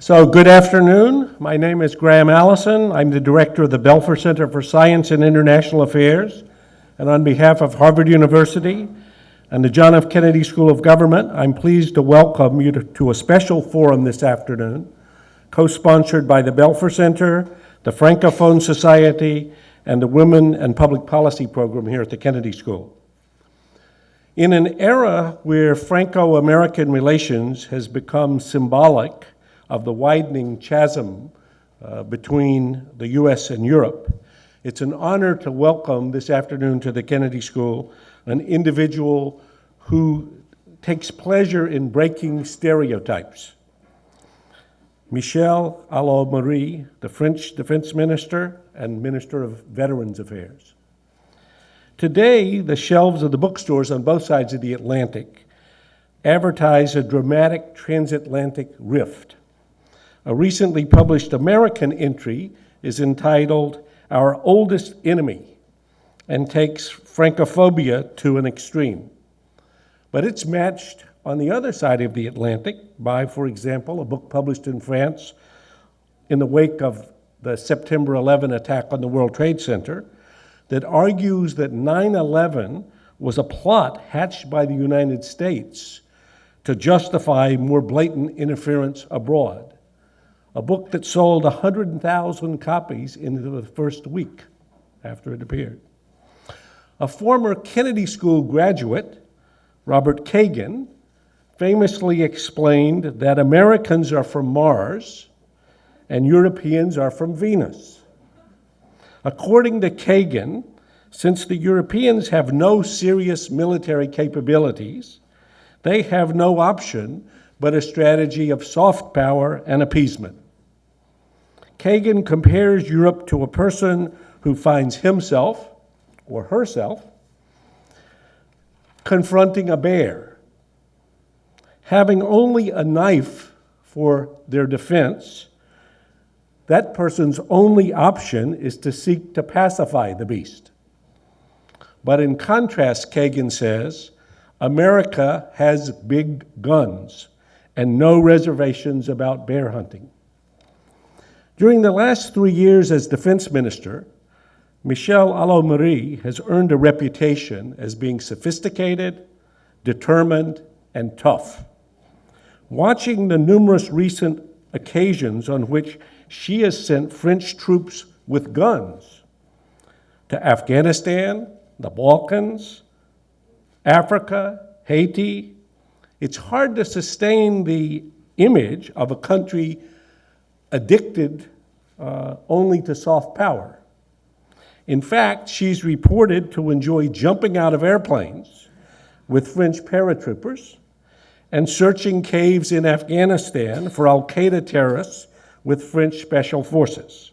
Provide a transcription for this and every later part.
So good afternoon. My name is Graham Allison. I'm the director of the Belfer Center for Science and International Affairs. And on behalf of Harvard University and the John F. Kennedy School of Government, I'm pleased to welcome you to a special forum this afternoon, co-sponsored by the Belfer Center, the Francophone Society, and the Women and Public Policy Program here at the Kennedy School. In an era where Franco-American relations has become symbolic of the widening chasm between the U.S. and Europe, it's an honor to welcome this afternoon to the Kennedy School an individual who takes pleasure in breaking stereotypes. Michel Allot-Marie, the French Defense Minister and Minister of Veterans Affairs. Today, the shelves of the bookstores on both sides of the Atlantic advertise a dramatic transatlantic rift. A recently published American entry is entitled "Our Oldest Enemy" and takes Francophobia to an extreme. But it's matched on the other side of the Atlantic by, for example, a book published in France in the wake of the September 11 attack on the World Trade Center that argues that 9/11 was a plot hatched by the United States to justify more blatant interference abroad. A book that sold 100,000 copies in the first week after it appeared. A former Kennedy School graduate, Robert Kagan, famously explained that Americans are from Mars and Europeans are from Venus. According to Kagan, since the Europeans have no serious military capabilities, they have no option but a strategy of soft power and appeasement. Kagan compares Europe to a person who finds himself or herself confronting a bear. Having only a knife for their defense, that person's only option is to seek to pacify the beast. But in contrast, Kagan says, America has big guns and no reservations about bear hunting. During the last 3 years as defense minister, Michel Allot-Marie has earned a reputation as being sophisticated, determined, and tough. Watching the numerous recent occasions on which she has sent French troops with guns to Afghanistan, the Balkans, Africa, Haiti, it's hard to sustain the image of a country addicted only to soft power. In fact, she's reported to enjoy jumping out of airplanes with French paratroopers and searching caves in Afghanistan for al-Qaeda terrorists with French special forces.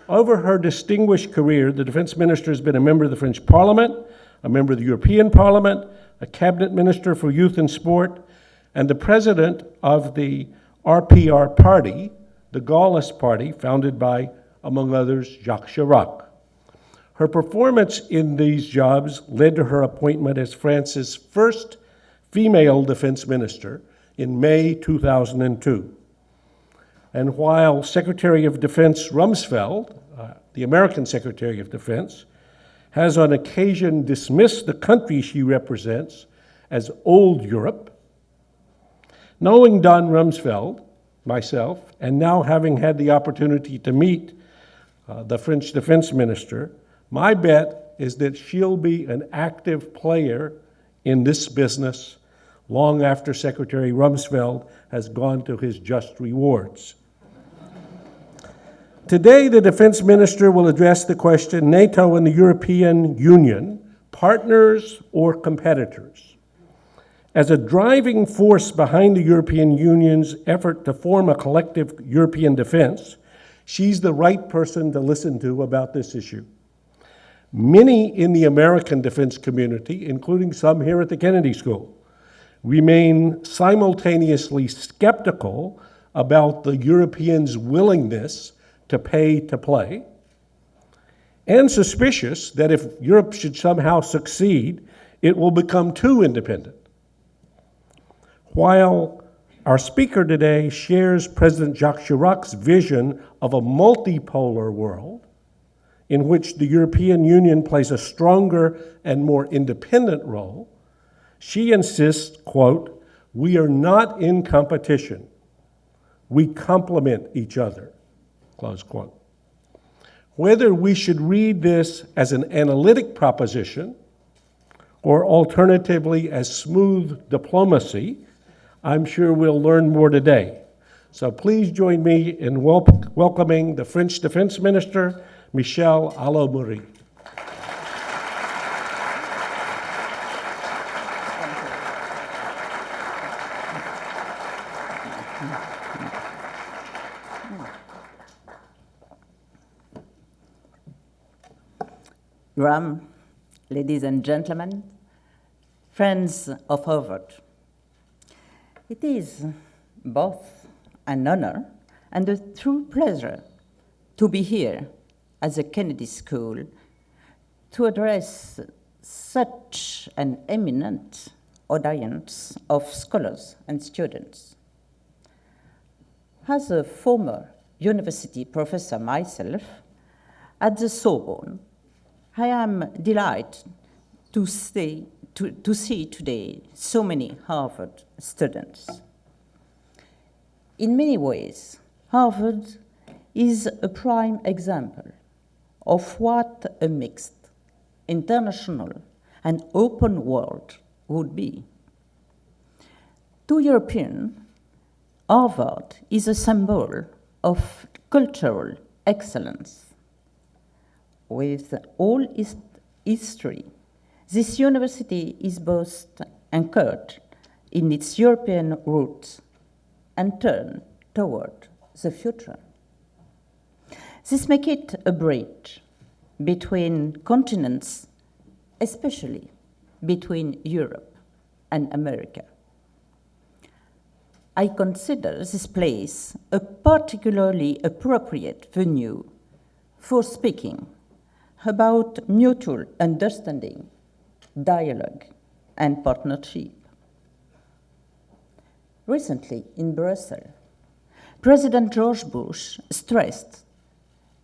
Over her distinguished career, the defense minister has been a member of the French Parliament, a member of the European Parliament, a cabinet minister for youth and sport, and the president of the RPR party, the Gaullist party, founded by, among others, Jacques Chirac. Her performance in these jobs led to her appointment as France's first female defense minister in May 2002. And while Secretary of Defense Rumsfeld, the American Secretary of Defense, has on occasion dismissed the country she represents as old Europe, knowing Don Rumsfeld, myself, and now having had the opportunity to meet the French defense minister, my bet is that she'll be an active player in this business long after Secretary Rumsfeld has gone to his just rewards. Today, the defense minister will address the question, NATO and the European Union, partners or competitors? As a driving force behind the European Union's effort to form a collective European defense, she's the right person to listen to about this issue. Many in the American defense community, including some here at the Kennedy School, remain simultaneously skeptical about the Europeans' willingness to pay to play, and suspicious that if Europe should somehow succeed, it will become too independent. While Our speaker today shares President Jacques Chirac's vision of a multipolar world in which the European Union plays a stronger and more independent role. She insists, quote, "We are not in competition. We complement each other," close quote. Whether we should read this as an analytic proposition or alternatively as smooth diplomacy, I'm sure we'll learn more today. So please join me in welcoming the French Defense Minister, Michel Allot-Maury. Graham, ladies and gentlemen, friends of Harvard, it is both an honor and a true pleasure to be here at the Kennedy School to address such an eminent audience of scholars and students. As a former university professor myself at the Sorbonne, I am delighted to see today so many Harvard students. In many ways, Harvard is a prime example of what a mixed, international, and open world would be. To Europeans, Harvard is a symbol of cultural excellence. With all its history, this university is both anchored in its European roots and turned toward the future. This makes it a bridge between continents, especially between Europe and America. I consider this place a particularly appropriate venue for speaking about mutual understanding, dialogue, and partnership. Recently in Brussels, President George Bush stressed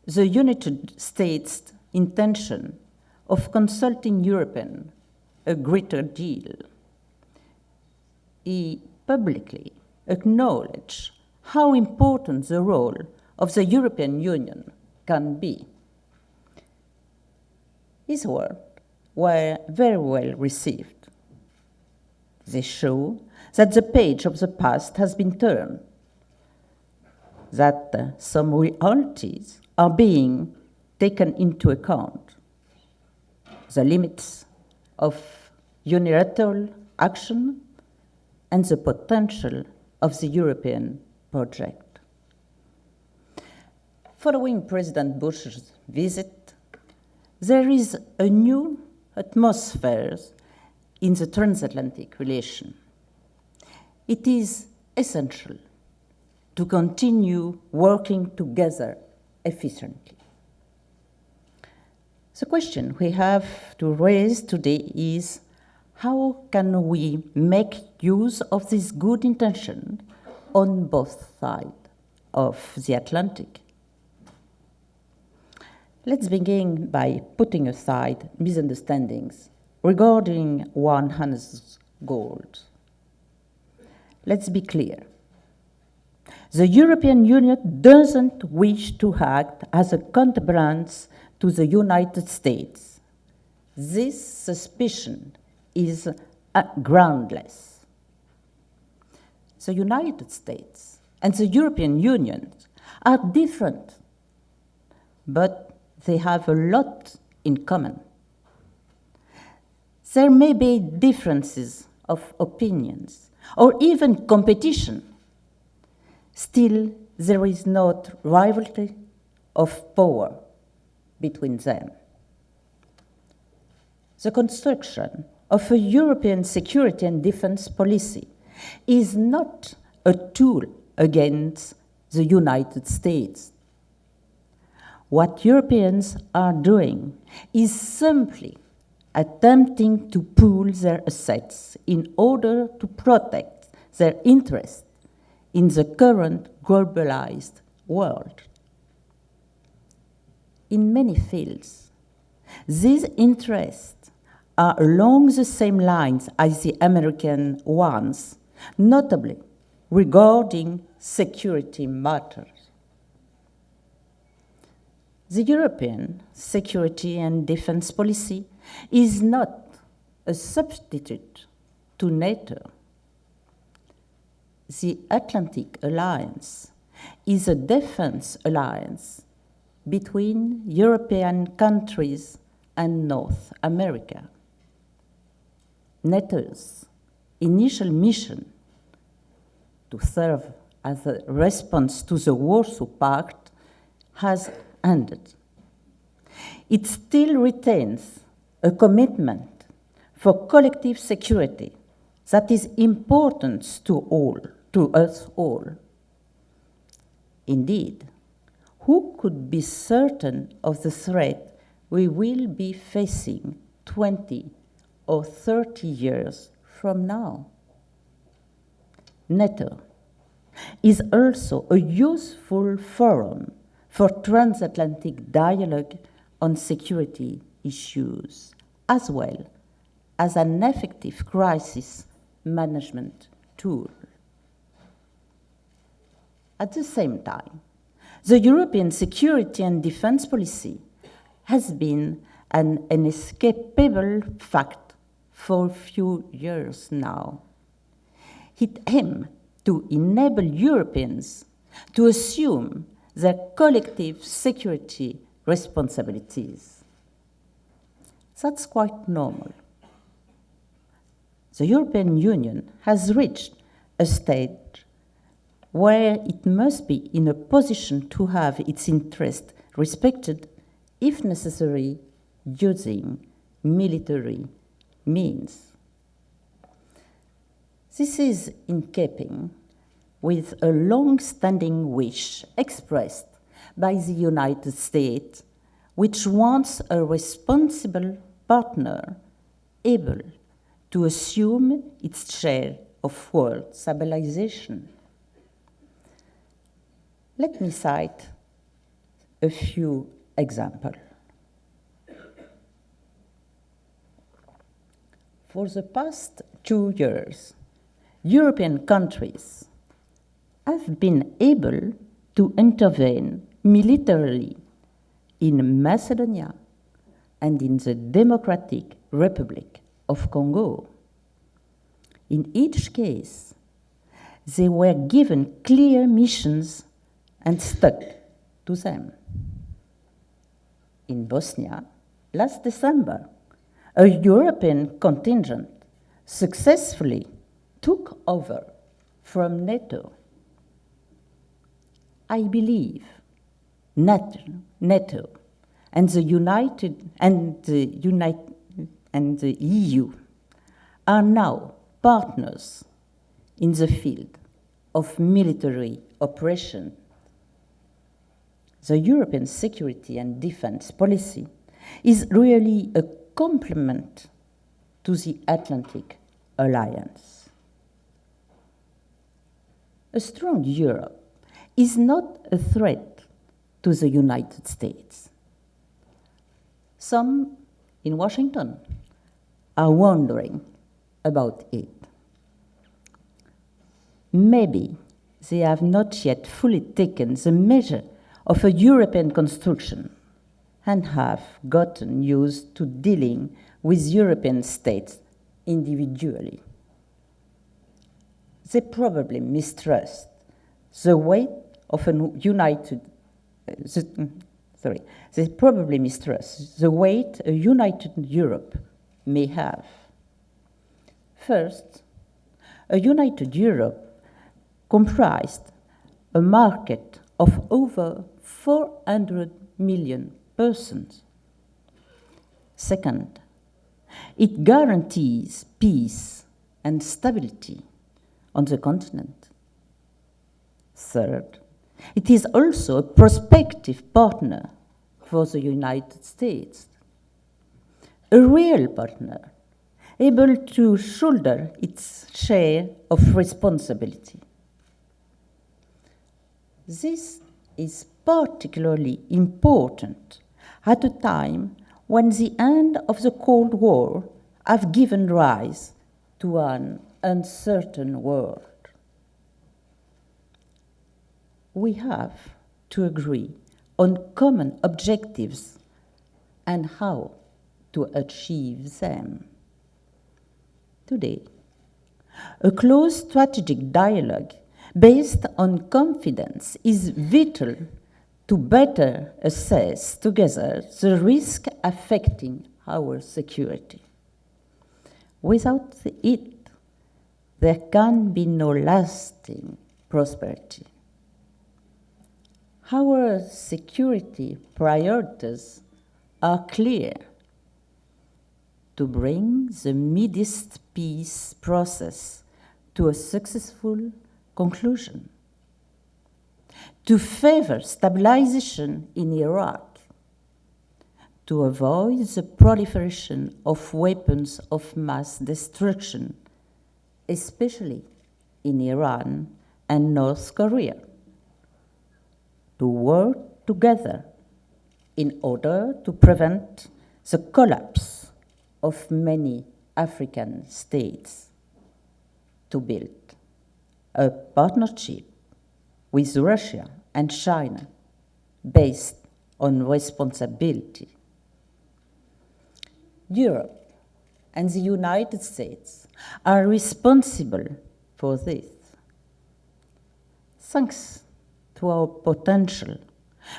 the United States' intention of consulting Europeans a greater deal. He publicly acknowledged how important the role of the European Union can be. His words were very well received. They show that the page of the past has been turned, that some realities are being taken into account. The limits of unilateral action and the potential of the European project. Following President Bush's visit, there is a new atmosphere in the transatlantic relation. It is essential to continue working together efficiently. The question we have to raise today is, how can we make use of this good intention on both sides of the Atlantic? Let's begin by putting aside misunderstandings regarding one another's goals. Let's be clear. The European Union doesn't wish to act as a counterbalance to the United States. This suspicion is groundless. The United States and the European Union are different, but they have a lot in common. There may be differences of opinions or even competition. Still, there is not rivalry of power between them. The construction of a European security and defense policy is not a tool against the United States. What Europeans are doing is simply attempting to pool their assets in order to protect their interests in the current globalized world. In many fields, these interests are along the same lines as the American ones, notably regarding security matters. The European security and defense policy is not a substitute to NATO. The Atlantic Alliance is a defense alliance between European countries and North America. NATO's initial mission to serve as a response to the Warsaw Pact has ended. It still retains a commitment for collective security that is important to us all. Indeed, who could be certain of the threat we will be facing 20 or 30 years from now? NATO is also a useful forum for transatlantic dialogue on security issues, as well as an effective crisis management tool. At the same time, the European security and defense policy has been an inescapable fact for a few years now. It aims to enable Europeans to assume their collective security responsibilities. That's quite normal. The European Union has reached a stage where it must be in a position to have its interests respected, if necessary, using military means. This is in keeping with a long-standing wish expressed by the United States, which wants a responsible partner able to assume its share of world stabilization. Let me cite a few examples. For the past 2 years, European countries have been able to intervene militarily in Macedonia and in the Democratic Republic of Congo. In each case, they were given clear missions and stuck to them. In Bosnia, last December, a European contingent successfully took over from NATO. I believe NATO and the EU are now partners in the field of military operation. The European security and defense policy is really a complement to the Atlantic Alliance. A strong Europe is not a threat to the United States. Some in Washington are wondering about it. Maybe they have not yet fully taken the measure of a European construction and have gotten used to dealing with European states individually. They probably mistrust the weight of a united a united Europe may have. First, a united Europe comprised a market of over 400 million persons. Second, it guarantees peace and stability on the continent. Third, it is also a prospective partner for the United States, a real partner able to shoulder its share of responsibility. This is particularly important at a time when the end of the Cold War have given rise to an uncertain world. We have to agree on common objectives and how to achieve them. Today, a close strategic dialogue based on confidence is vital to better assess together the risk affecting our security. Without it, there can be no lasting prosperity. Our security priorities are clear: to bring the Middle East peace process to a successful conclusion, to favor stabilization in Iraq, to avoid the proliferation of weapons of mass destruction, especially in Iran and North Korea, to work together in order to prevent the collapse of many African states, to build a partnership with Russia and China based on responsibility. Europe and the United States are responsible for this. Thanks to our potential,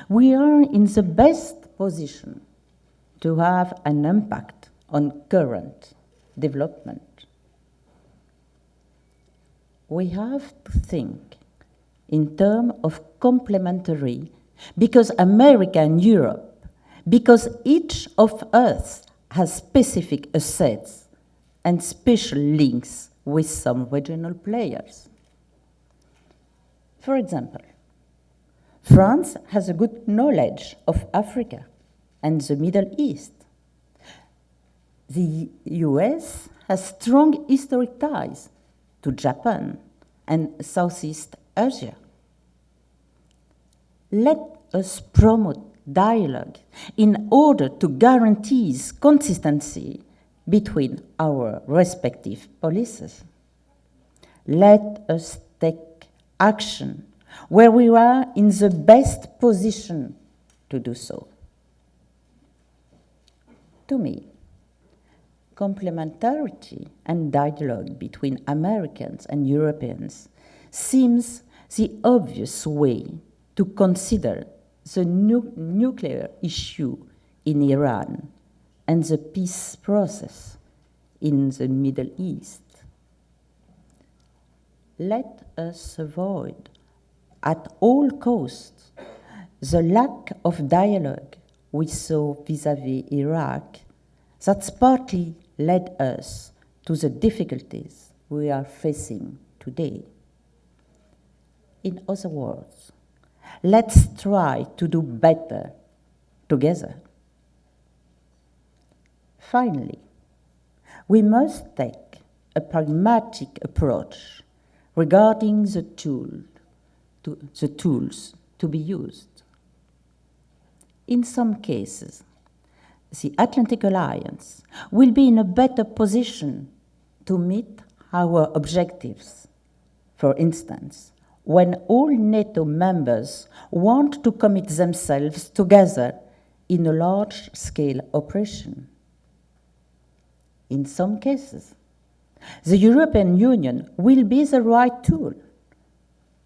we are in the best position to have an impact on current development. We have to think in terms of complementary, because America and Europe, because each of us has specific assets and special links with some regional players. For example, France has a good knowledge of Africa and the Middle East. The US has strong historic ties to Japan and Southeast Asia. Let us promote dialogue in order to guarantee consistency between our respective policies. Let us take action where we are in the best position to do so. To me, complementarity and dialogue between Americans and Europeans seems the obvious way to consider the nuclear issue in Iran and the peace process in the Middle East. Let us avoid at all costs the lack of dialogue we saw vis-à-vis Iraq that's partly led us to the difficulties we are facing today. In other words, let's try to do better together. Finally, we must take a pragmatic approach regarding the tools to be used. In some cases, the Atlantic Alliance will be in a better position to meet our objectives. For instance, when all NATO members want to commit themselves together in a large-scale operation. In some cases, the European Union will be the right tool,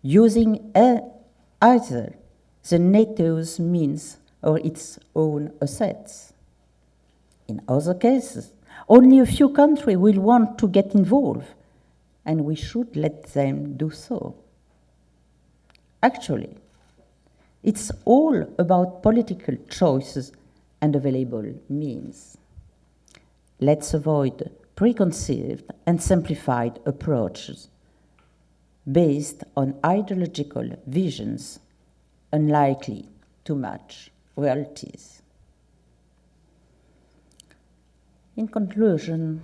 using either the NATO's means or its own assets. In other cases, only a few countries will want to get involved, and we should let them do so. Actually, it's all about political choices and available means. Let's avoid preconceived and simplified approaches based on ideological visions unlikely to match realities. In conclusion,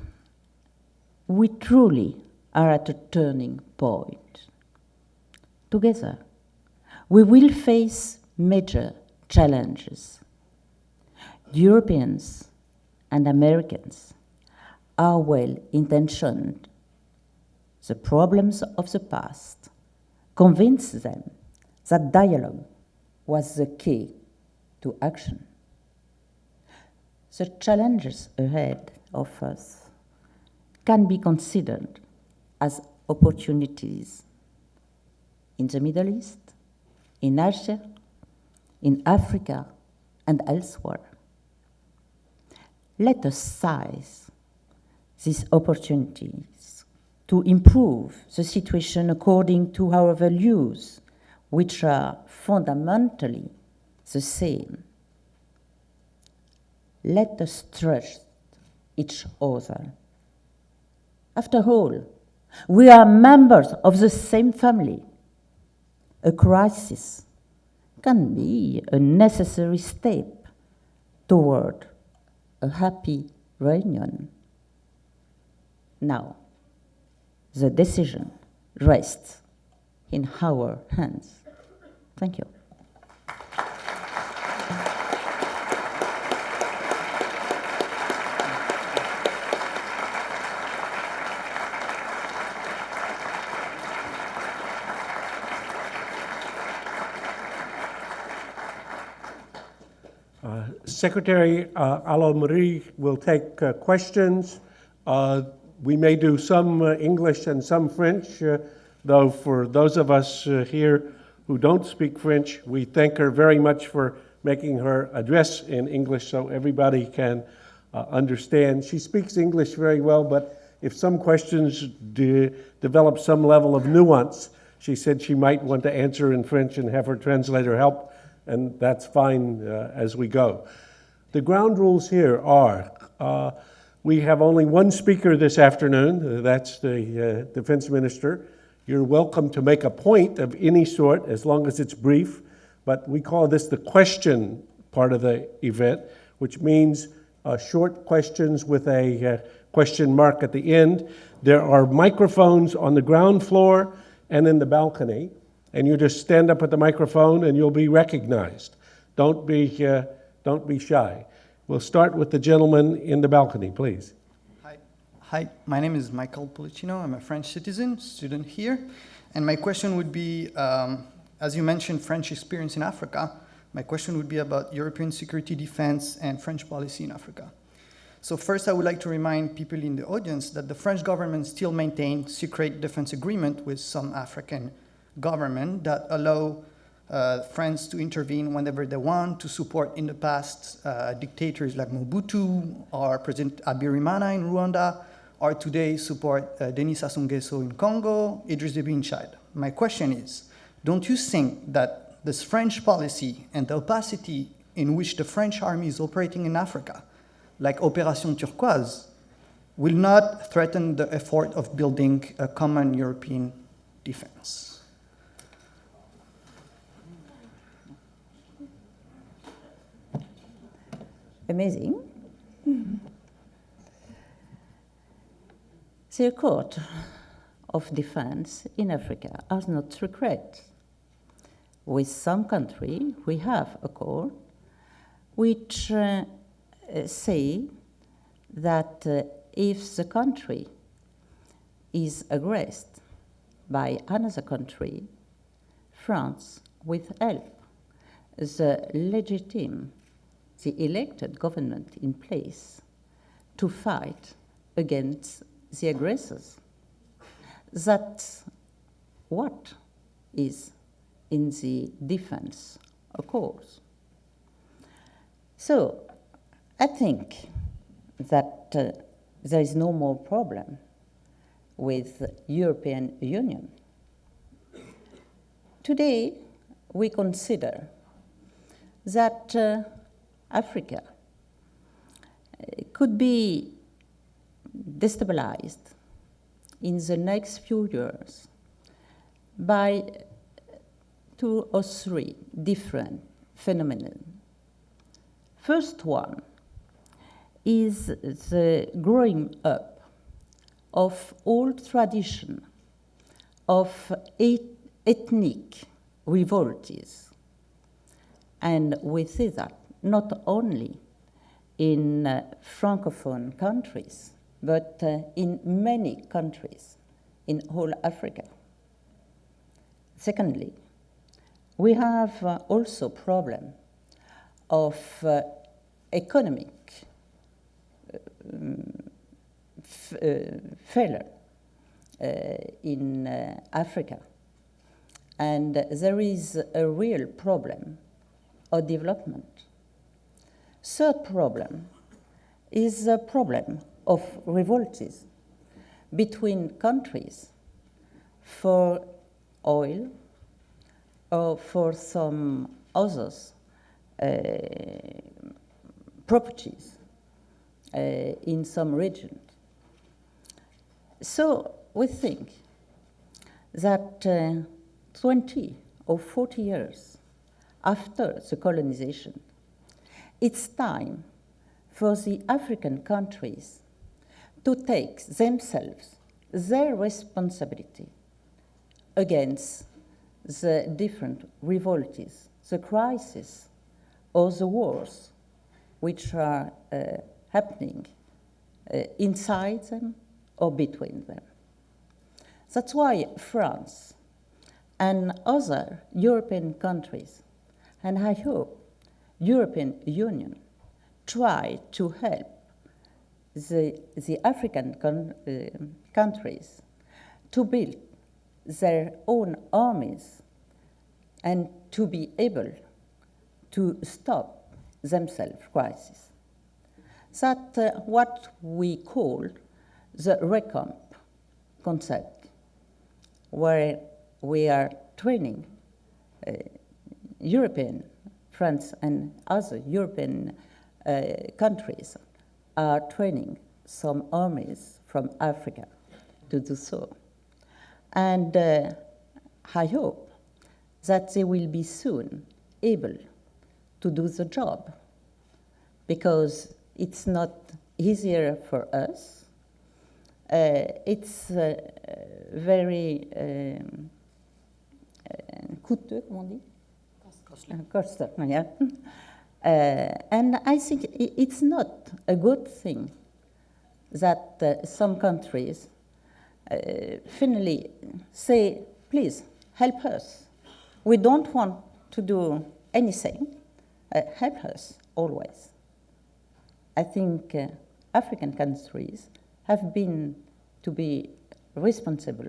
we truly are at a turning point. Together, we will face major challenges. Europeans and Americans are well intentioned. The problems of the past convince them that dialogue was the key to action. The challenges ahead of us can be considered as opportunities in the Middle East, in Asia, in Africa, and elsewhere. Let us seize these opportunities to improve the situation according to our values, which are fundamentally the same. Let us trust each other. After all, we are members of the same family. A crisis can be a necessary step toward a happy reunion. Now, the decision rests in our hands. Thank you. Secretary Allo-Marie will take questions. We may do some English and some French, though for those of us here who don't speak French, we thank her very much for making her address in English so everybody can understand. She speaks English very well, but if some questions develop some level of nuance, she said she might want to answer in French and have her translator help, and that's fine as we go. The ground rules here are, we have only one speaker this afternoon, that's the Defense Minister. You're welcome to make a point of any sort as long as it's brief, but we call this the question part of the event, which means short questions with a question mark at the end. There are microphones on the ground floor and in the balcony, and you just stand up at the microphone and you'll be recognized. Don't be shy. We'll start with the gentleman in the balcony, please. Hi, my name is Michael Policino. I'm a French citizen, student here. And my question would be, as you mentioned French experience in Africa, my question would be about European security, defense, and French policy in Africa. So first, I would like to remind people in the audience that the French government still maintains secret defense agreement with some African government that allow France to intervene whenever they want, to support in the past dictators like Mobutu or President Habyarimana in Rwanda, or today support Denis Sassou Nguesso in Congo, Idriss Déby in Chad. My question is, don't you think that this French policy and the opacity in which the French army is operating in Africa, like Opération Turquoise, will not threaten the effort of building a common European defense? Amazing. The Accord of Defense in Africa has not regret. With some country, we have accord which say that if the country is aggressed by another country, France will help the elected government in place to fight against the aggressors. That's what is in the defense accord. So I think that there is no more problem with the European Union. Today, we consider that Africa could be destabilized in the next few years by 2 or 3 different phenomena. First one is the growing up of old tradition of ethnic revolts. And we see that not only in Francophone countries, but in many countries in whole Africa. Secondly, we have also problem of economic failure in Africa. And there is a real problem of development. Third problem is a problem of revolts between countries for oil or for some others properties in some regions. So we think that 20 or 40 years after the colonization, it's time for the African countries to take themselves their responsibility against the different revolts, the crises, or the wars which are happening inside them or between them. That's why France and other European countries, and I hope European Union, try to help the African countries to build their own armies and to be able to stop themselves crisis. That's what we call the recomp concept, where we are training European, France and other European countries are training some armies from Africa to do so. And I hope that they will be soon able to do the job, because it's not easier for us. It's very coûteux, comment on dit? Costly, yeah. And I think it's not a good thing that some countries finally say, please, help us. We don't want to do anything. Help us, always. I think African countries have been to be responsible.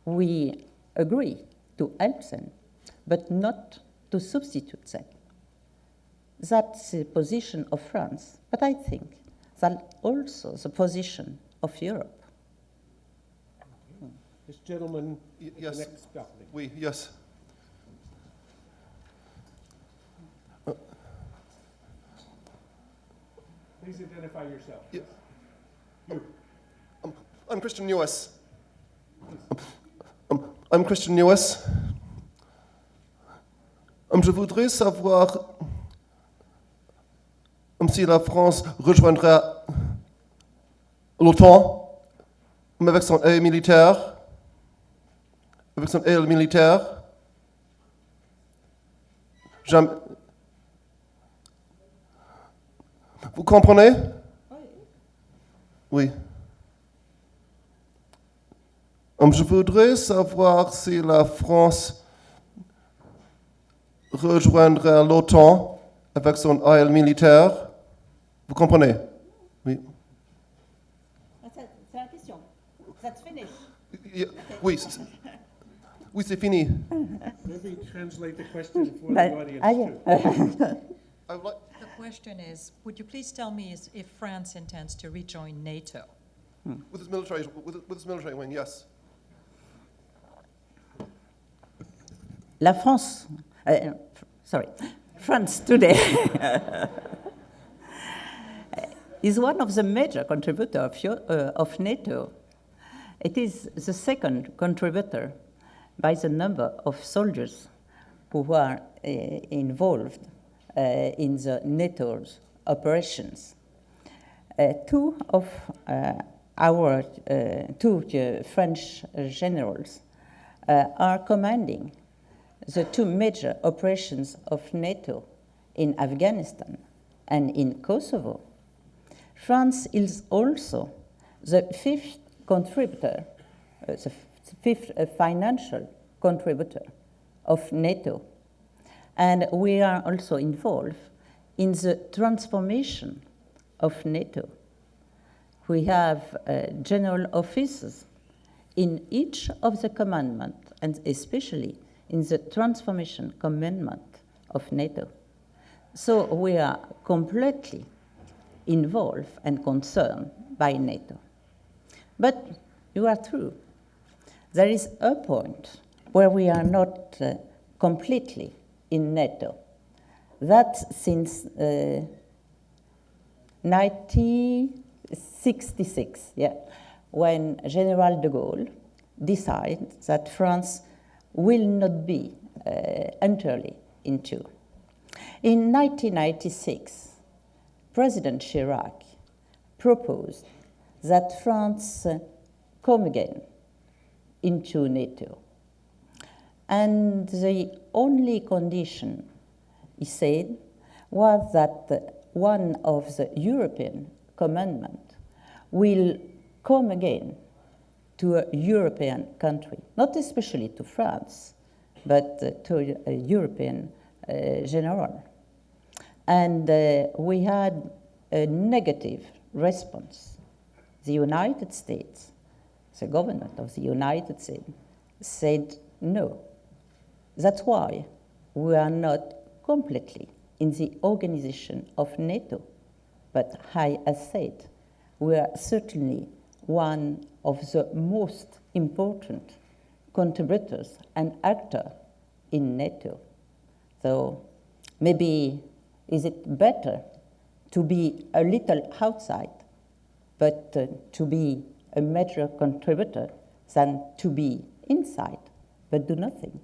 We agree to help them, but not to substitute them. That's the position of France, but I think that's also the position of Europe. This gentleman, Yes. the next building. Oui, yes. Please identify yourself. Yeah. You. I'm Christian Newes. I'm Christian Newes. Je voudrais savoir si la France rejoindrait l'OTAN avec son aide militaire. Avec son aide militaire. Vous comprenez? Oui. Je voudrais savoir si la France rejoindrait l'OTAN avec son aile militaire. Vous comprenez? Oui. C'est la question. That's finished. Oui, oui, c'est fini. Maybe translate the question for But the audience too. I would like, The question is, would you please tell me if France intends to rejoin NATO? with its military wing, yes. La France, France today is one of the major contributors of NATO. It is the second contributor by the number of soldiers who are involved in the NATO's operations. Two of our two French generals are commanding the two major operations of NATO in Afghanistan and in Kosovo, France is also the fifth contributor, the fifth financial contributor of NATO. And we are also involved in the transformation of NATO. We have general officers in each of the commandments, and especially in the transformation commandment of NATO. So we are completely involved and concerned by NATO. But you are true. There is a point where we are not completely in NATO. That's since 1966, when General de Gaulle decided that France will not be entirely into. In 1996, President Chirac proposed that France come again into NATO. And the only condition, he said, was that one of the European commandments will come again to a European country, not especially to France, but to a European general. And we had a negative response. The United States, the government of the United States, said no. That's why we are not completely in the organization of NATO. But I said, we are certainly one of the most important contributors and actors in NATO. So maybe is it better to be a little outside, but to be a major contributor than to be inside, but do nothing?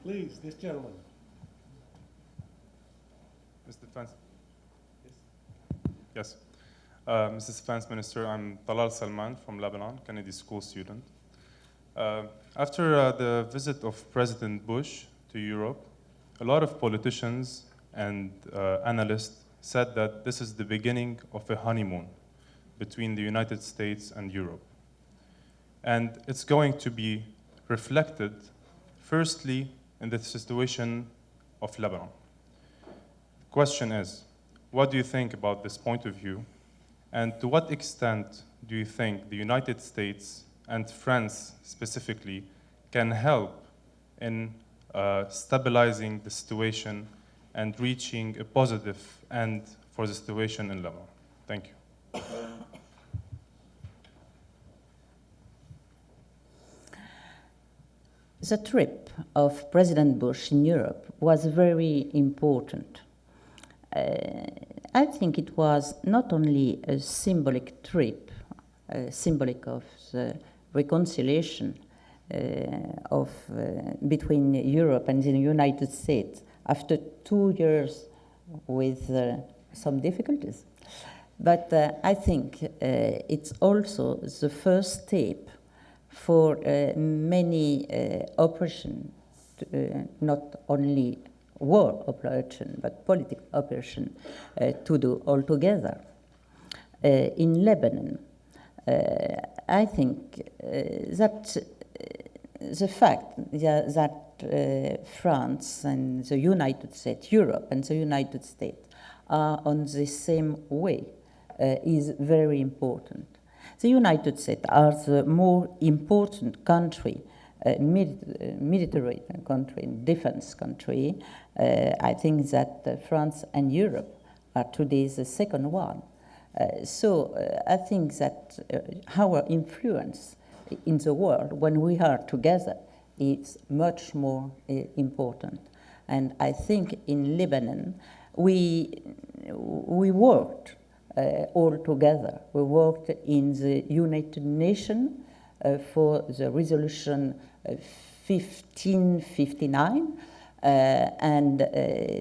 Please, this gentleman. Mr. Defense. Yes. Mrs. Defense Minister, I'm Talal Salman from Lebanon, Kennedy School student. After the visit of President Bush to Europe, a lot of politicians and analysts said that this is the beginning of a honeymoon between the United States and Europe. And it's going to be reflected, firstly, in the situation of Lebanon. The question is, what do you think about this point of view? And to what extent do you think the United States and France specifically can help in stabilizing the situation and reaching a positive end for the situation in Lebanon? Thank you. The trip of President Bush in Europe was very important. I think it was not only a symbolic trip, symbolic of the reconciliation between Europe and the United States after 2 years with some difficulties. But I think it's also the first step for many operations, not only war operation, but political operation to do all together. In Lebanon, I think that the fact that France and the United States, Europe and the United States are on the same way is very important. The United States are the more important country, military country, defense country. I think that France and Europe are today the second one. So I think that our influence in the world when we are together is much more important. And I think in Lebanon we worked all together. We worked in the United Nations for the resolution 1559, and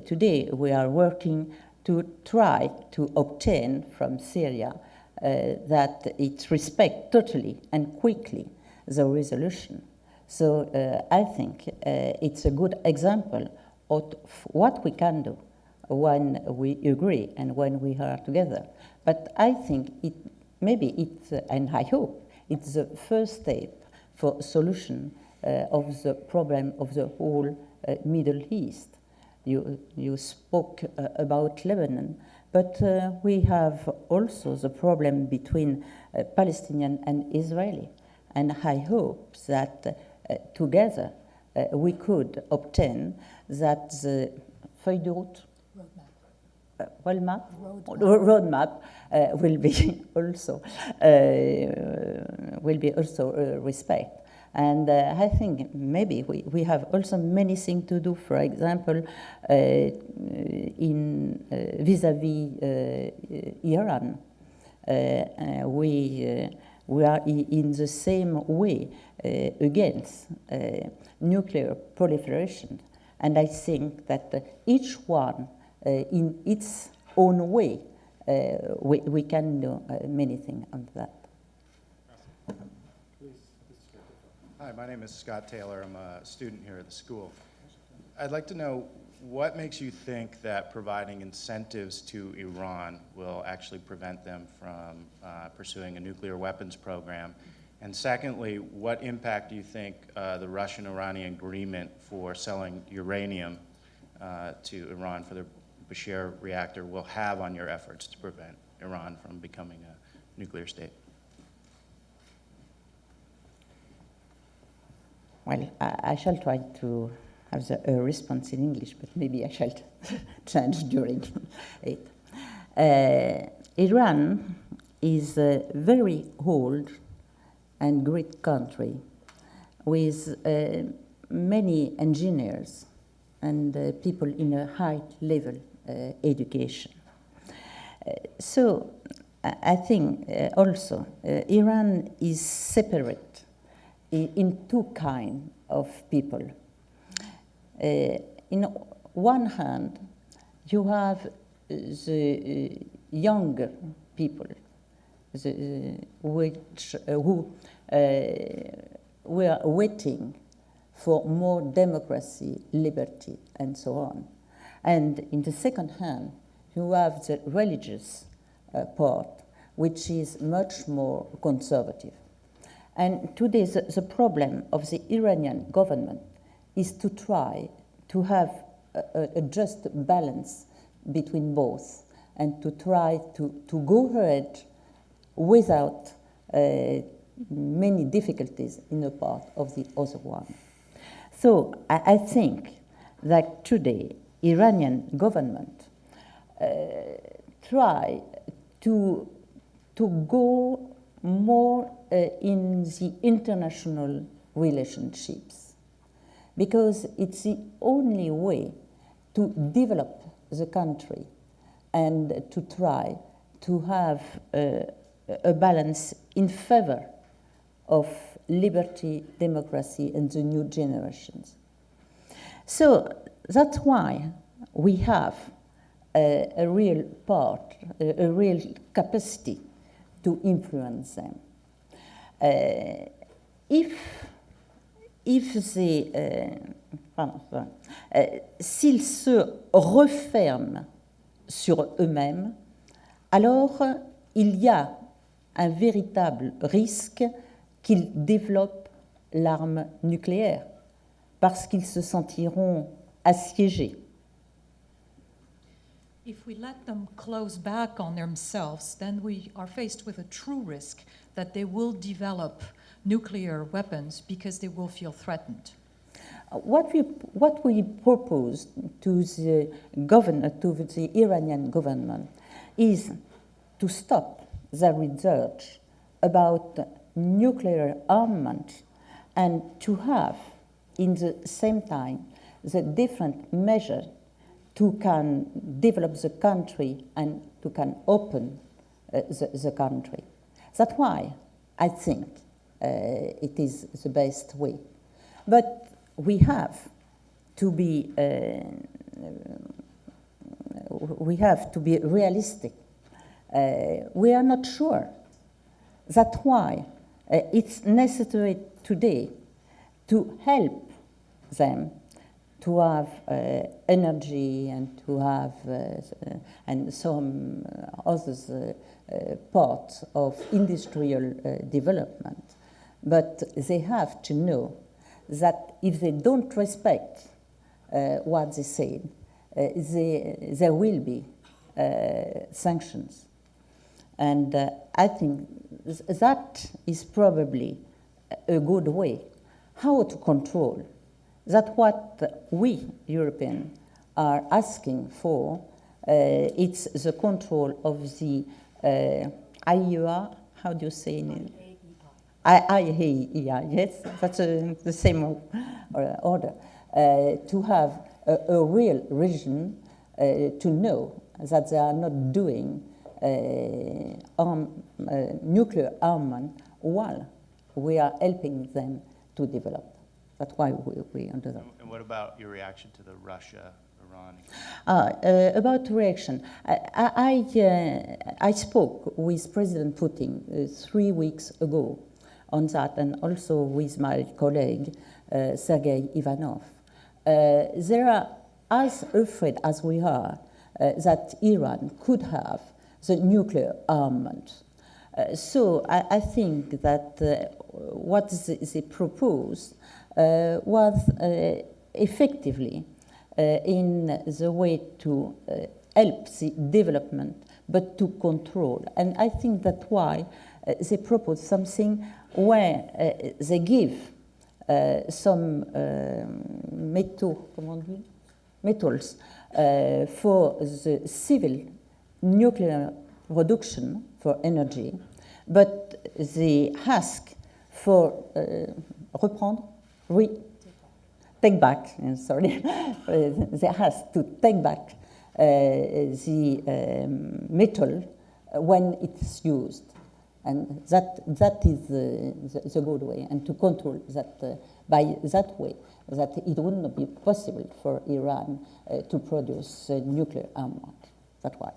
today we are working to try to obtain from Syria that it respects totally and quickly the resolution. So I think it's a good example of what we can do when we agree and when we are together. But I think and I hope it's the first step for solution of the problem of the whole Middle East. You spoke about Lebanon, but we have also the problem between Palestinian and Israeli. And I hope that together we could obtain that the feuille de route, roadmap will be also respect. And I think maybe we have also many things to do. For example, in vis-à-vis Iran, we are in the same way against nuclear proliferation, and I think that each one, in its own way, we can do many things on that. Hi, my name is Scott Taylor. I'm a student here at the school. I'd like to know what makes you think that providing incentives to Iran will actually prevent them from pursuing a nuclear weapons program? And secondly, what impact do you think the Russian-Iranian agreement for selling uranium to Iran for the Bushehr reactor will have on your efforts to prevent Iran from becoming a nuclear state? Well, I shall try to have a response in English, but maybe I shall change during it. Iran is a very old and great country with many engineers and people in a high level education. So I think also Iran is separate in two kinds of people. In one hand, you have the younger people, who were waiting for more democracy, liberty, and so on. And in the second hand, you have the religious part, which is much more conservative. And today, the problem of the Iranian government is to try to have a just balance between both and to try to go ahead without many difficulties in the part of the other one. So I think that today, Iranian government try to go more in the international relationships, because it's the only way to develop the country and to try to have a balance in favor of liberty, democracy, and the new generations. So that's why we have a real part, a real capacity to influence them. S'ils se referment sur eux-mêmes, alors il y a un véritable risque qu'ils développent l'arme nucléaire, parce qu'ils se sentiront assiégés. If we let them close back on themselves, then we are faced with a true risk that they will develop nuclear weapons because they will feel threatened. What we propose to the Iranian government is to stop the research about nuclear armament and to have, in the same time, the different measures to can develop the country and to can open the country. That's why I think it is the best way. But we have to be realistic. We are not sure. That's why it's necessary today to help them to have energy and to have and some other parts of industrial development. But they have to know that if they don't respect what they said, there will be sanctions. And I think that is probably a good way. How to control? That's what we Europeans are asking for. It's the control of the IUR, how do you say it? IAEA, yes, that's the same order. To have a real region to know that they are not doing nuclear armament while we are helping them to develop. That's why we under that. And what about your reaction to the Russia-Iran? About reaction, I spoke with President Putin 3 weeks ago on that, and also with my colleague Sergei Ivanov. They are as afraid as we are that Iran could have the nuclear armament. So I think that what they proposed was effectively in the way to help the development, but to control. And I think that's why they propose something where they give some metals for the civil nuclear production for energy, but they ask for take back, sorry, they ask to take back the metal when it's used. And that is the good way, and to control that by that way, that it would not be possible for Iran to produce nuclear armament. That's why.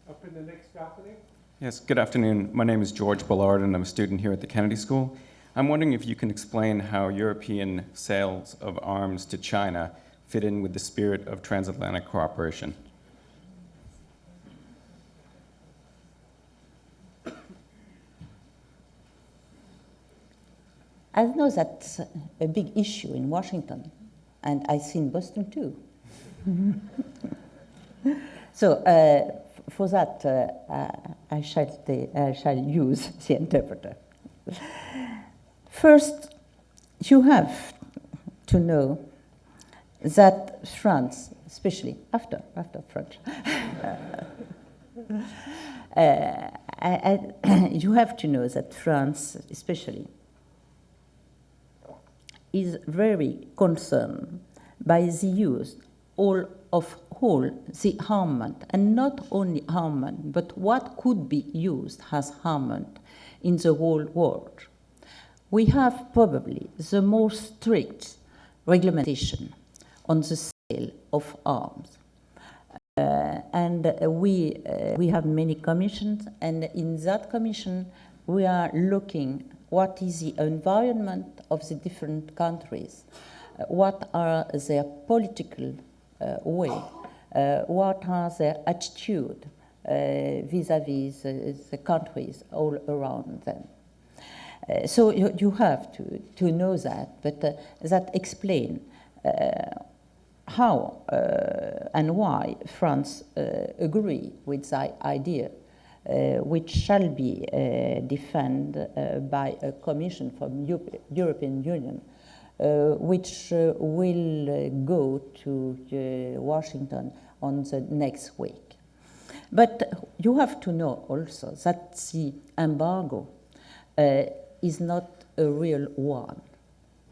Up in the next balcony. Yes, good afternoon. My name is George Ballard, and I'm a student here at the Kennedy School. I'm wondering if you can explain how European sales of arms to China fit in with the spirit of transatlantic cooperation. I know that's a big issue in Washington, and I see in Boston too. So for that, I shall use the interpreter. First, you have to know that France, especially after French, you have to know that France, especially, is very concerned by the use of all the armament, and not only armament, but what could be used as armament in the whole world. We have probably the most strict regulation on the sale of arms. And we have many commissions, and in that commission we are looking what is the environment of the different countries, what are their political way, what are their attitude vis-à-vis the countries all around them. So you have to know that, but that explain how and why France agree with that idea, which shall be defended by a commission from European Union, which will go to Washington on the next week. But you have to know also that the embargo is not a real one,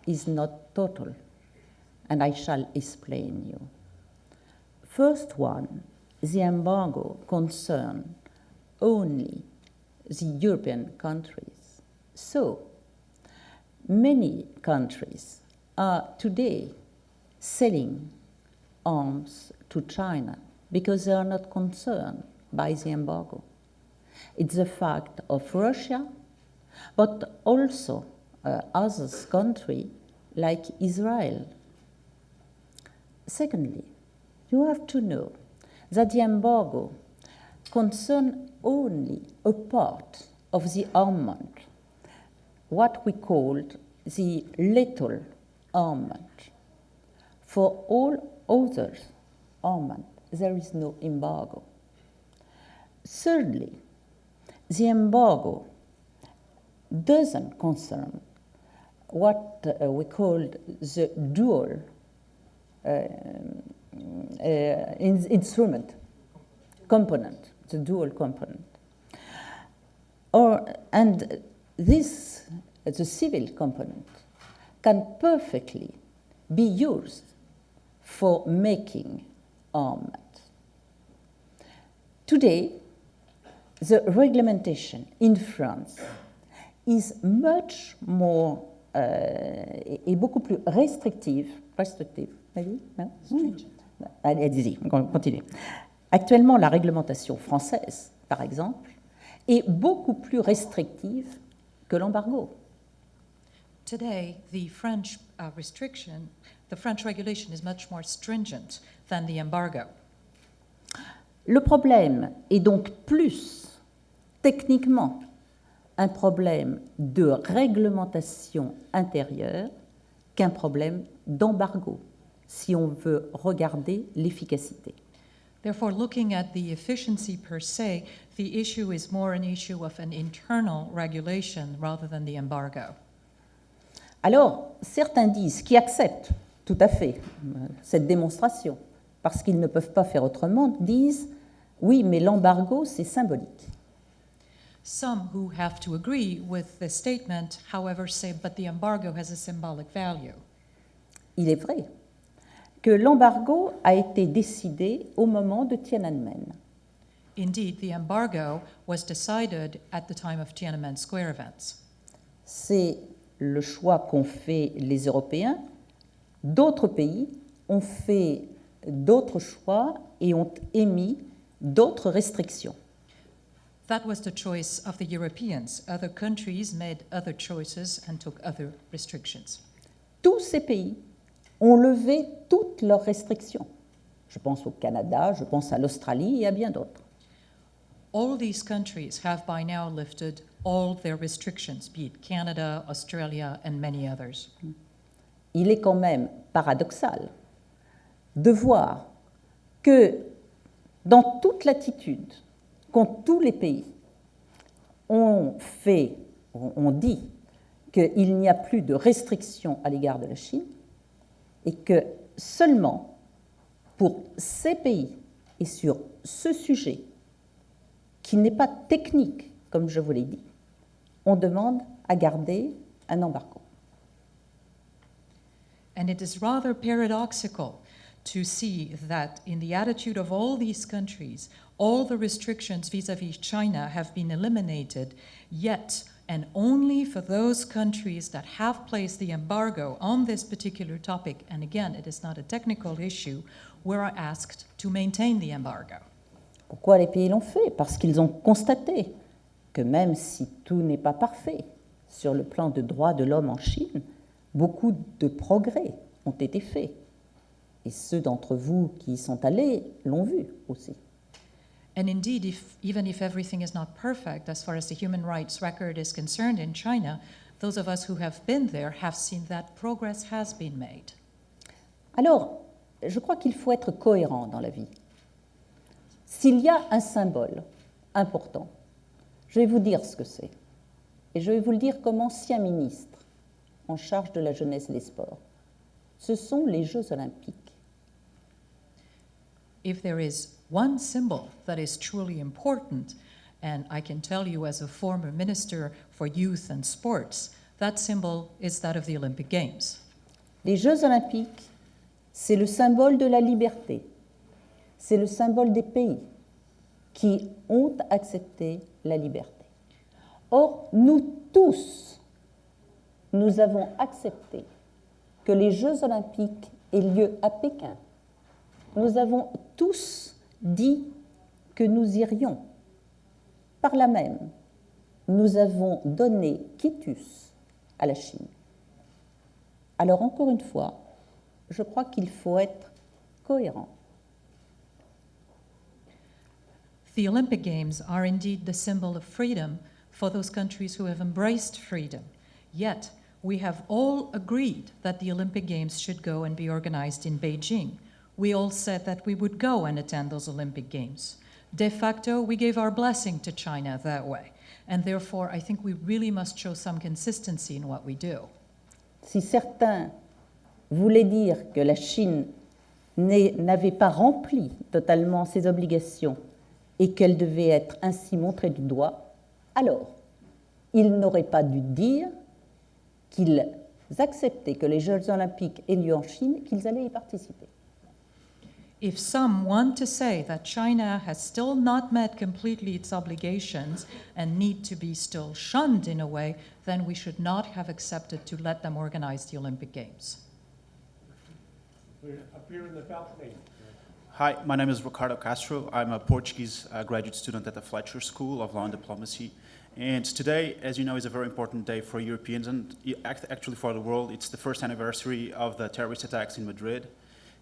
is not total, and I shall explain you. First one, the embargo concerns only the European countries. So, many countries are today selling arms to China because they are not concerned by the embargo. It's the fact of Russia, but also other countries like Israel. Secondly, you have to know that the embargo concerns only a part of the armament, what we called the lethal armament. For all other armament, there is no embargo. Thirdly, the embargo doesn't concern what we call the dual instrument component, the dual component. And this, the civil component, can perfectly be used for making armament. Today, the reglementation in France is much more est beaucoup plus restrictive, maybe? No? Allez-y, on continue. Actuellement, la réglementation française, par exemple, est beaucoup plus restrictive que l'embargo. Today, the French the French regulation is much more stringent than the embargo. Le problème est donc plus techniquement un problème de réglementation intérieure qu'un problème d'embargo, si on veut regarder l'efficacité. Therefore, looking at the efficiency per se, the issue is more an issue of an internal regulation rather than the embargo. Alors, certains disent, qui acceptent tout à fait cette démonstration, parce qu'ils ne peuvent pas faire autrement, disent, oui, mais l'embargo, c'est symbolique. Some who have to agree with the statement, however, say, but the embargo has a symbolic value. Il est vrai que l'embargo a été décidé au moment de Tiananmen. Indeed, the embargo was decided at the time of Tiananmen Square events. C'est le choix qu'ont fait les Européens. D'autres pays ont fait d'autres choix et ont émis d'autres restrictions. That was the choice of the Europeans. Other countries made other choices and took other restrictions. Tous ces pays ont levé toutes leurs restrictions. Je pense au Canada, je pense à l'Australie et à bien d'autres. All these countries have by now lifted all their restrictions, be it Canada, Australia, and many others. Il est quand même paradoxal de voir que dans toute l'attitude qu'ont tous les pays, on dit qu'il n'y a plus de restrictions à l'égard de la Chine et que seulement pour ces pays et sur ce sujet, qui n'est pas technique, comme je vous l'ai dit, on demande à garder un embargo. And it is rather paradoxical to see that in the attitude of all these countries, all the restrictions vis-à-vis China have been eliminated, yet, and only for those countries that have placed the embargo on this particular topic, and again, it is not a technical issue, were asked to maintain the embargo. Pourquoi les pays l'ont fait? Parce qu'ils ont constaté que même si tout n'est pas parfait sur le plan de droits de l'homme en Chine, beaucoup de progrès ont été faits. Et ceux d'entre vous qui y sont allés l'ont vu aussi. And indeed, even if everything is not perfect as far as the human rights record is concerned in China, those of us who have been there have seen that progress has been made. Alors, je crois qu'il faut être cohérent dans la vie. S'il y a un symbole important, je vais vous dire ce que c'est. Et je vais vous le dire comme ancien ministre en charge de la jeunesse et des sports. Ce sont les Jeux olympiques. If there is one symbol that is truly important, and I can tell you as a former minister for youth and sports, that symbol is that of the Olympic Games. Les Jeux olympiques, c'est le symbole de la liberté. C'est le symbole des pays qui ont accepté la liberté. Or, nous tous, nous avons accepté que les Jeux olympiques aient lieu à Pékin. Nous avons tous dit que nous irions. Par là même, nous avons donné quitus à la Chine. Alors encore une fois, je crois qu'il faut être cohérent. The Olympic Games are indeed the symbol of freedom for those countries who have embraced freedom. Yet, we have all agreed that the Olympic Games should go and be organized in Beijing. We all said that we would go and attend those Olympic Games. De facto, we gave our blessing to China that way. And therefore, I think we really must show some consistency in what we do. Si certains voulaient dire que la Chine n'avait pas rempli totalement ses obligations et qu'elle devait être ainsi montrée du doigt, alors ils n'auraient pas dû dire qu'ils acceptaient que les Jeux olympiques aient lieu en Chine, qu'ils allaient y participer. If some want to say that China has still not met completely its obligations and need to be still shunned in a way, then we should not have accepted to let them organize the Olympic Games. Up here in the balcony. Hi, my name is Ricardo Castro. I'm a Portuguese graduate student at the Fletcher School of Law and Diplomacy. And today, as you know, is a very important day for Europeans and actually for the world. It's the first anniversary of the terrorist attacks in Madrid.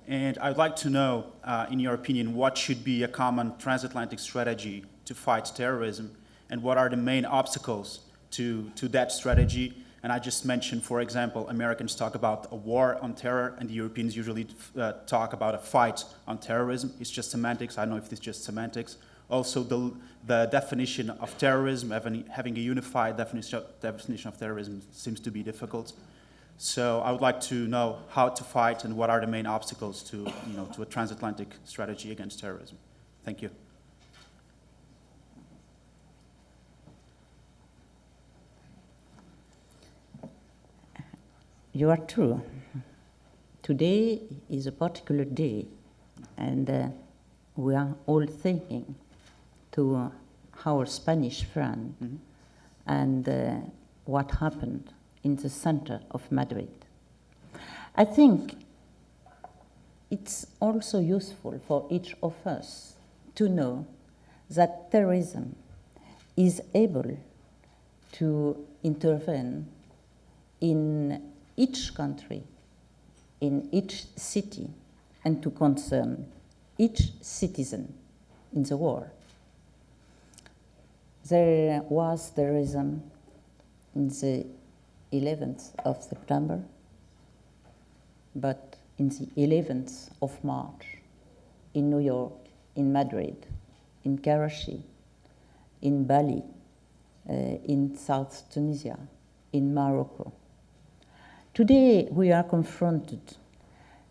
And I'd like to know, in your opinion, what should be a common transatlantic strategy to fight terrorism, and what are the main obstacles to that strategy? And I just mentioned, for example, Americans talk about a war on terror, and the Europeans usually talk about a fight on terrorism. It's just semantics. I don't know if it's just semantics. Also, the definition of terrorism, having a unified definition of terrorism seems to be difficult. So I would like to know how to fight and what are the main obstacles to a transatlantic strategy against terrorism. Thank you. You are true. Today is a particular day, and we are all thinking to our Spanish friend and what happened in the center of Madrid. I think it's also useful for each of us to know that terrorism is able to intervene in each country, in each city, and to concern each citizen in the world. There was terrorism in the 11th of September, but in the 11th of March, in New York, in Madrid, in Karachi, in Bali, in South Tunisia, in Morocco. Today, we are confronted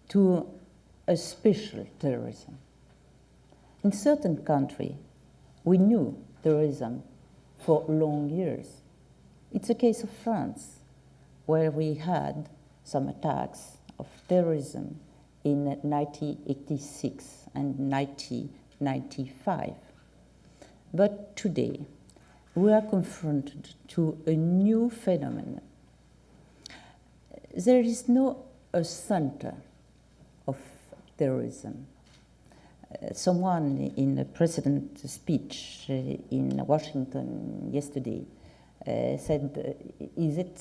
to a special terrorism. In certain countries, we knew terrorism for long years. It's the case of France, where we had some attacks of terrorism in 1986 and 1995. But today, we are confronted to a new phenomenon. There is no a center of terrorism. Someone in a president's speech in Washington yesterday said, is it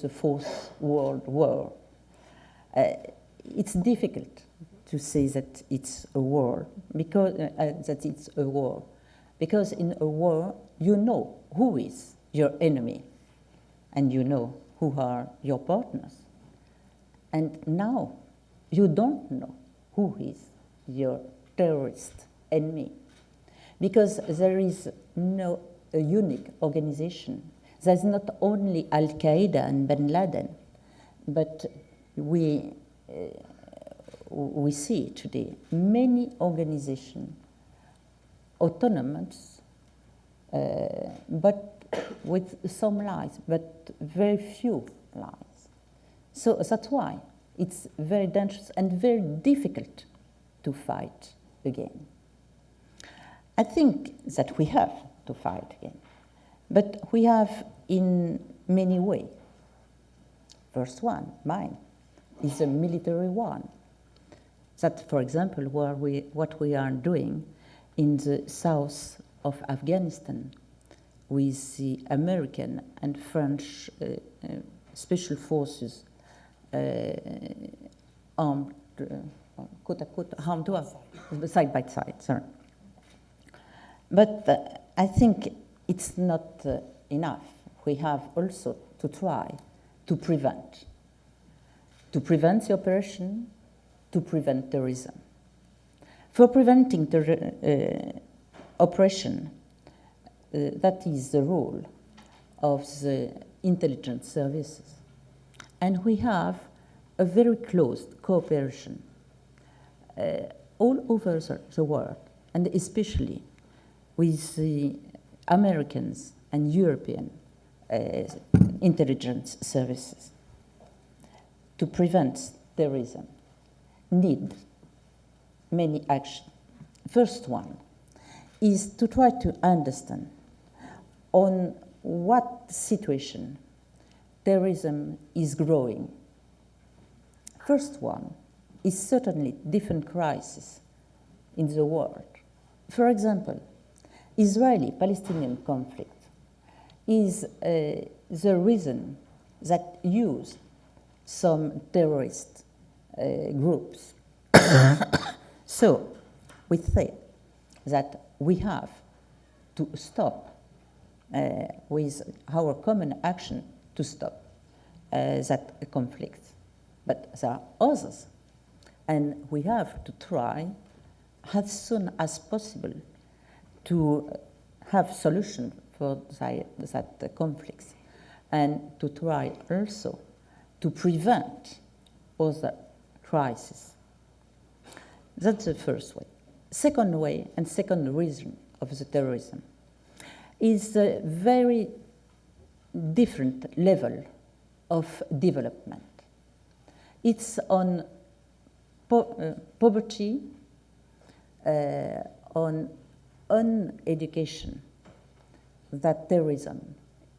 the Fourth World War? It's difficult to say that it's a war, because because in a war you know who is your enemy, and you know who are your partners. And now you don't know who is your terrorist enemy, because there is no a unique organization. There's not only Al-Qaeda and Bin Laden, but we see today many organizations, autonomous, but with some lies, but very few lies. So that's why it's very dangerous and very difficult to fight again. I think that we have to fight again, but we have in many ways. First one, mine, is a military one. That, for example, what we are doing in the south of Afghanistan with the American and French special forces armed, armed war, side by side, sorry. But I think it's not enough. We have also to try to prevent the operation, to prevent terrorism. For preventing the operation, that is the role of the intelligence services. And we have a very close cooperation all over the world, and especially with the Americans and European intelligence services. To prevent terrorism need many actions. First one is to try to understand on what situation terrorism is growing. First one is certainly different crises in the world. For example, Israeli-Palestinian conflict is the reason that use some terrorist groups. So we say that we have to stop with our common action to stop that conflict. But there are others, and we have to try as soon as possible to have solution for that conflicts, and to try also to prevent other crises. That's the first way. Second way, and second reason of the terrorism, is a very different level of development. It's on poverty, on uneducation, that terrorism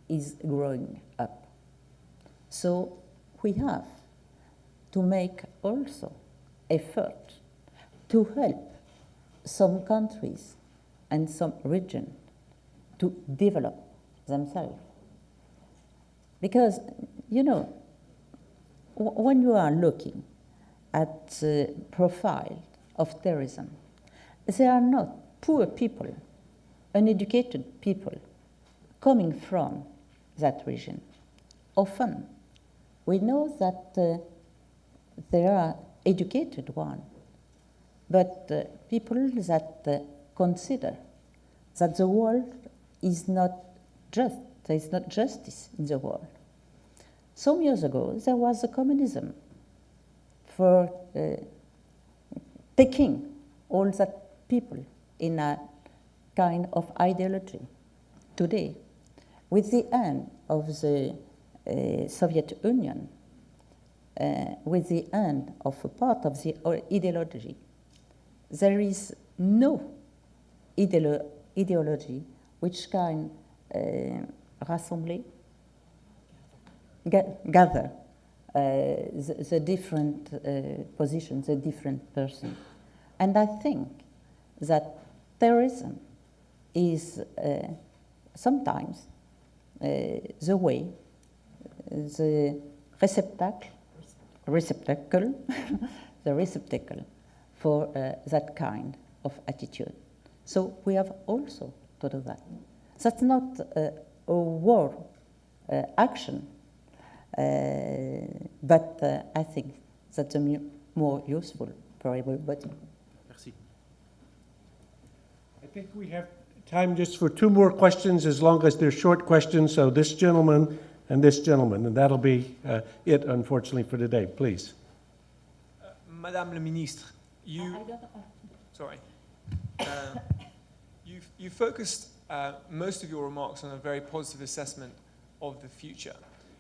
is growing up. So we have to make also effort to help some countries and some regions to develop themselves. Because, you know, when you are looking at the profile of terrorism, there are not poor people, uneducated people coming from that region. Often, we know that there are educated ones, but people that consider that the world is not just, there is not justice in the world. Some years ago, there was a communism for taking all that people in a kind of ideology. Today, with the end of the Soviet Union, with the end of a part of the ideology, there is no ideology which can rassembler, gather the different positions, the different persons. And I think that terrorism is sometimes the way, the receptacle the receptacle for that kind of attitude. So we have also to do that. That's not a war action, but I think that's more useful for everybody. Merci. I think we have time just for two more questions, as long as they're short questions. So this gentleman, and that'll be it, unfortunately, for today. Please. Madame la Ministre, you focused most of your remarks on a very positive assessment of the future.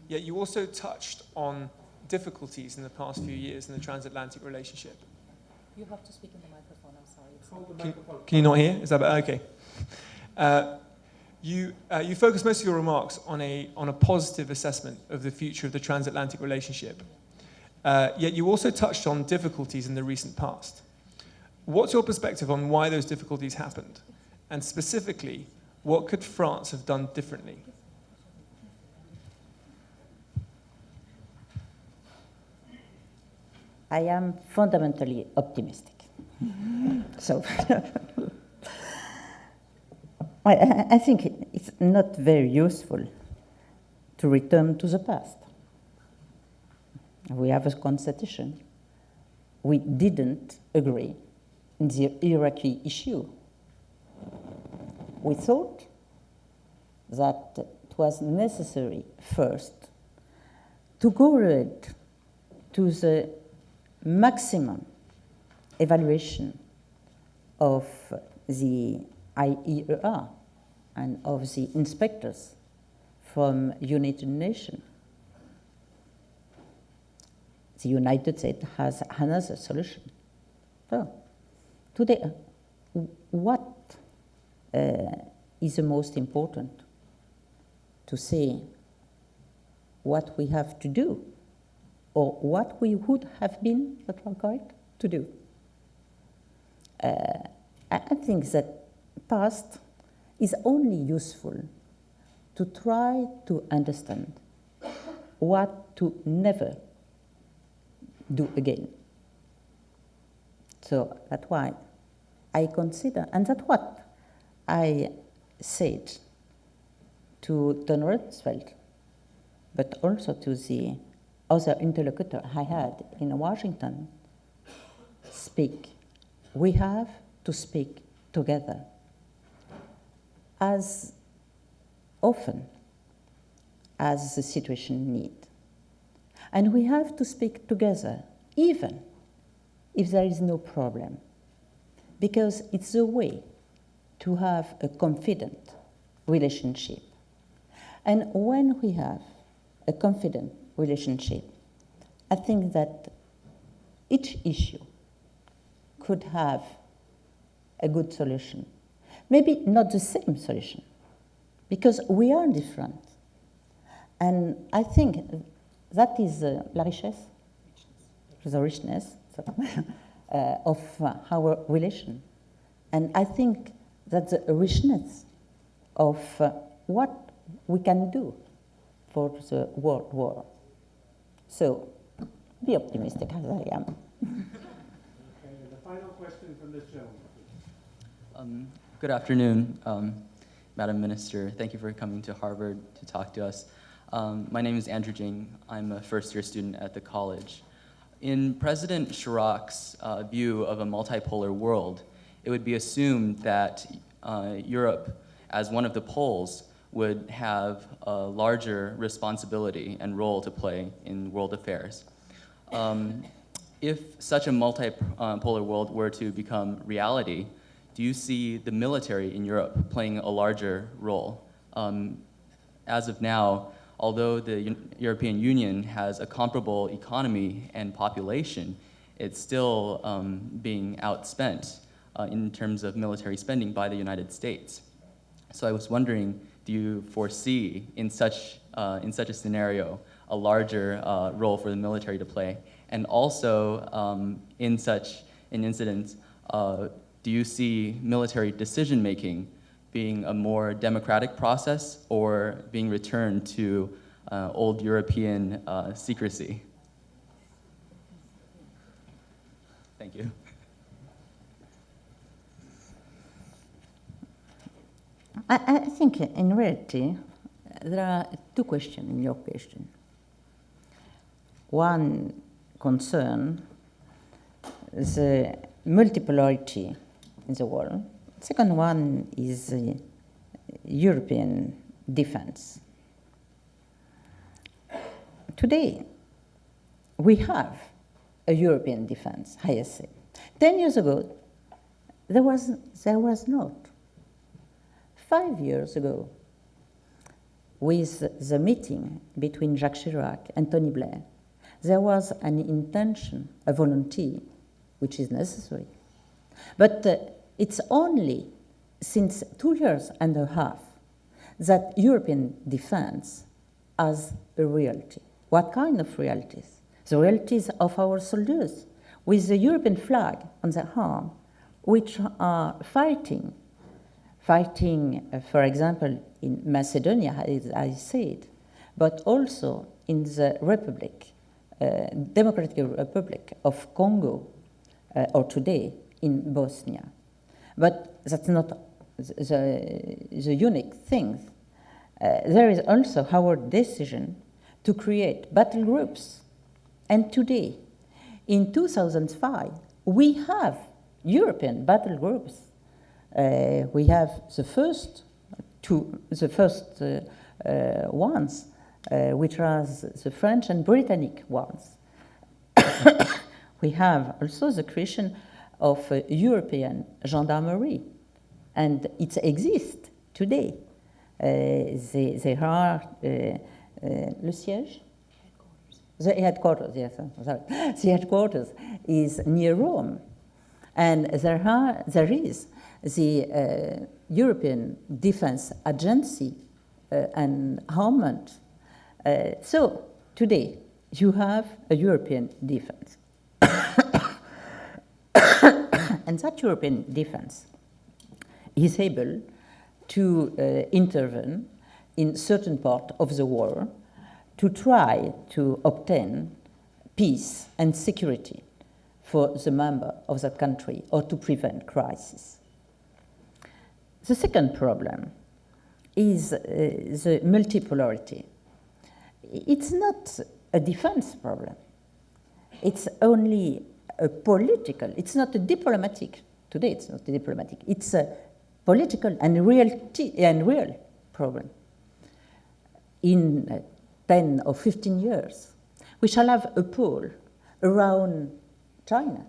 Yet you also touched on difficulties in the past few years in the transatlantic relationship. You have to speak in the microphone, I'm sorry. Can you not hear? Is that better? Okay. You focused most of your remarks on a positive assessment of the future of the transatlantic relationship. Yet you also touched on difficulties in the recent past. What's your perspective on why those difficulties happened? And specifically, what could France have done differently? I am fundamentally optimistic. So, I think it's not very useful to return to the past. We have a constitution. We didn't agree in the Iraqi issue. We thought that it was necessary first to go ahead to the maximum evaluation of the IEER and of the inspectors from United Nations. The United States has another solution. So, today, what is the most important? To say what we have to do, or what we would have been correct to do. I think that past is only useful to try to understand what to never do again. So that's why I consider, and that's what I said to Don Rumsfeld, but also to the other interlocutor I had in Washington, speak. We have to speak together as often as the situation needs. And we have to speak together, even if there is no problem, because it's a way to have a confident relationship. And when we have a confident relationship, I think that each issue could have a good solution. Maybe not the same solution, because we are different. And I think that is la richesse, the richness of our relation. And I think that the richness of what we can do for the world war. So, be optimistic as I am. Okay, and the final question from this gentleman. Good afternoon, Madam Minister. Thank you for coming to Harvard to talk to us. My name is Andrew Jing. I'm a first-year student at the college. In President Chirac's view of a multipolar world, it would be assumed that Europe, as one of the poles, would have a larger responsibility and role to play in world affairs. If such a multipolar world were to become reality, do you see the military in Europe playing a larger role? As of now, although the European Union has a comparable economy and population, it's still being outspent in terms of military spending by the United States. So I was wondering, do you foresee in such a scenario a larger role for the military to play? And also, in such an incident, do you see military decision-making being a more democratic process or being returned to old European secrecy? Thank you. I think in reality, there are two questions in your question. One concern the multipolarity in the world. Second one is the European defense. Today, we have a European defense, I say. 10 years ago, there was not. 5 years ago, with the meeting between Jacques Chirac and Tony Blair, there was an intention, a volunteer, which is necessary. But it's only since 2 years and a half that European defense has a reality. What kind of realities? The realities of our soldiers, with the European flag on their arm, which are fighting, for example, in Macedonia, as I said, but also in the Republic Democratic Republic of Congo, or today in Bosnia. But that's not the unique thing. There is also our decision to create battle groups. And today, in 2005, we have European battle groups. We have the first ones, which are the French and Britannic ones. We have also the creation of European gendarmerie, and it exists today. They are le siège? The headquarters, yes, sorry. The headquarters is near Rome. And there is the European Defense Agency and armament. So today, you have a European defense. And that European defense is able to intervene in certain part of the war to try to obtain peace and security for the member of that country or to prevent crisis. The second problem is the multipolarity. It's not a defense problem. It's only a political, it's not a diplomatic, today it's not a diplomatic, it's a political and real problem. In 10 or 15 years, we shall have a pole around China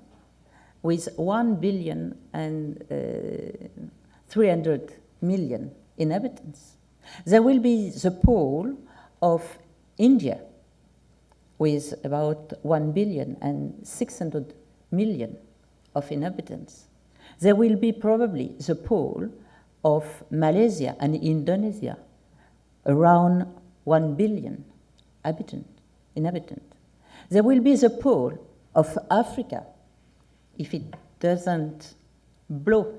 with 1 billion and 300 million inhabitants. There will be the pole of India with about 1 billion and 600 million of inhabitants. There will be probably the pole of Malaysia and Indonesia, around 1 billion inhabitants. There will be the pole of Africa, if it doesn't blow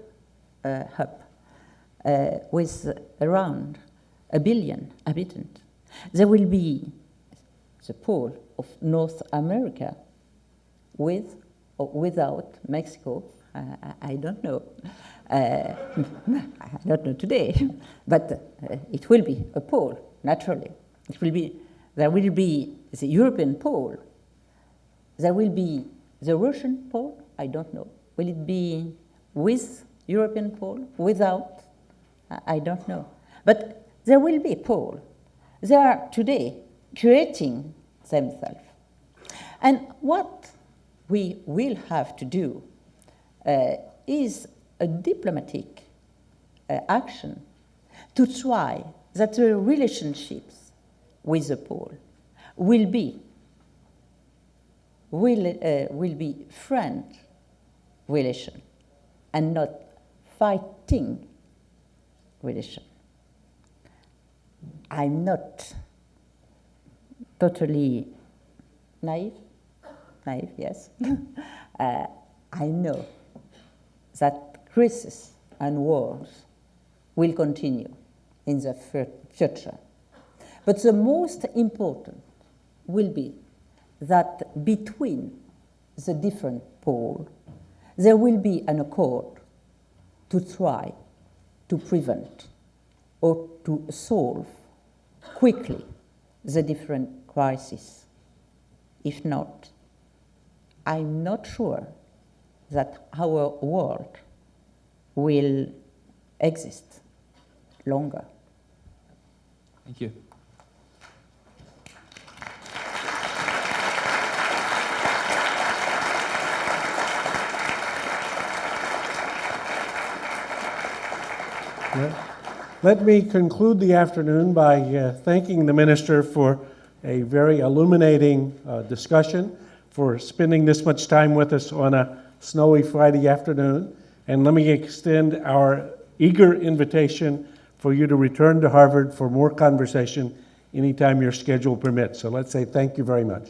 up, with around 1 billion inhabitants. There will be the pole of North America, with or without Mexico. I don't know. I don't know today, but it will be a pole, naturally. There will be the European pole. There will be the Russian pole, I don't know. Will it be with European pole, without? I don't know. But there will be a pole. They are today creating themselves. And what we will have to do is a diplomatic action to try that the relationships with the pole will be friend relation and not fighting relation. I'm not totally naive, yes. I know that crises and wars will continue in the future. But the most important will be that between the different poles, there will be an accord to try to prevent or to solve quickly the different crises. If not, I'm not sure that our world will exist longer. Thank you. Let me conclude the afternoon by thanking the Minister for a very illuminating discussion, for spending this much time with us on a snowy Friday afternoon. And let me extend our eager invitation for you to return to Harvard for more conversation anytime your schedule permits. So let's say thank you very much.